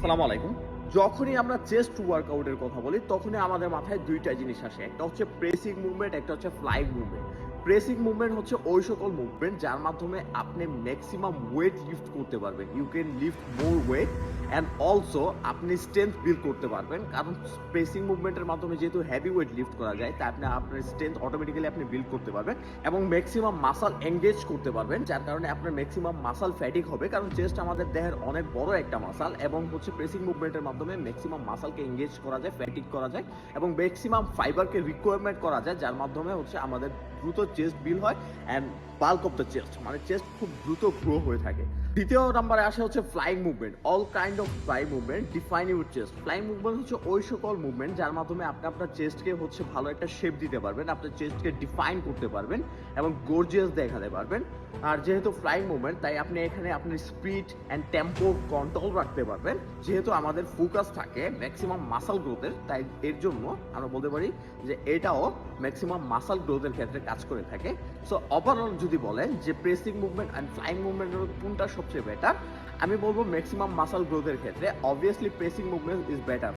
আসসালামু আলাইকুম। যখনই আমরা চেস্ট ওয়ার্কআউটের কথা বলি, তখনই আমাদের মাথায় ২ টা জিনিস আসে। একটা হচ্ছে প্রেসিং মুভমেন্ট, একটা হচ্ছে ফ্লাইং মুভমেন্ট। প্রেসিং মুভমেন্ট হচ্ছে ওই সকল মুভমেন্ট যার মাধ্যমে আপনি ম্যাক্সিমাম ওয়েট লিফট করতে পারবেন। You can lift more weight and also আপনি স্ট্রেংথ বিল্ড করতে পারবেন। কারণ প্রেসিং মুভমেন্টের মাধ্যমে যেহেতু হেভি ওয়েট লিফট করা যায়, তাই আপনার স্ট্রেংথ অটোমেটিক্যালি আপনি বিল্ড করতে পারবেন এবং ম্যাক্সিমাম মাসল এনগেজ করতে পারবেন, যার কারণে আপনার ম্যাক্সিমাম মাসল ফ্যাটিক হবে। কারণ চেস্ট আমাদের দেহের অনেক বড় একটা মাসল এবং হচ্ছে প্রেসিং মুভমেন্টের মাধ্যমে ম্যাক্সিমাম মাসলকে এনগেজ করা যায়, ফ্যাটিক করা যায় এবং ম্যাক্সিমাম ফাইবারকে রিকোয়ারমেন্ট করা যায়, যার মাধ্যমে হচ্ছে আমাদের দ্রুত চেস্ট বিল্ড হয় and bulk of the chest, মানে চেস্ট খুব দ্রুত গ্রো হয়ে থাকে। দ্বিতীয় নম্বরে আসে হচ্ছে flying movement. All kind of fly movement define your chest. Flying movement হচ্ছে ওই সকল মুভমেন্ট যার মাধ্যমে আপনি আপনার চেস্টকে হচ্ছে ভালো একটা শেপ দিতে পারবেন, আপনার চেস্টকে ডিফাইন করতে পারবেন এবং গর্জিয়াস দেখাতে পারবেন। আর যেহেতু ফ্লাইং মুভমেন্ট, তাই আপনি এখানে আপনার স্পিড অ্যান্ড টেম্পো কন্ট্রোল রাখতে পারবেন। যেহেতু আমাদের ফোকাস থাকে ম্যাক্সিমাম মাসল গ্রোথের, তাই এর জন্য আমরা বলতে পারি যে এটাও ম্যাক্সিমাম মাসল গ্রোথের ক্ষেত্রে কাজ করে থাকে। সো ওভারঅল যদি বলেন যে প্রেসিং মুভমেন্ট অ্যান্ড ফ্লাইং মুভমেন্টের কোনটা সবচেয়ে বেটার, আমি বলবো ম্যাক্সিমাম মাসল গ্রোথের ক্ষেত্রে obviously pressing movement is better.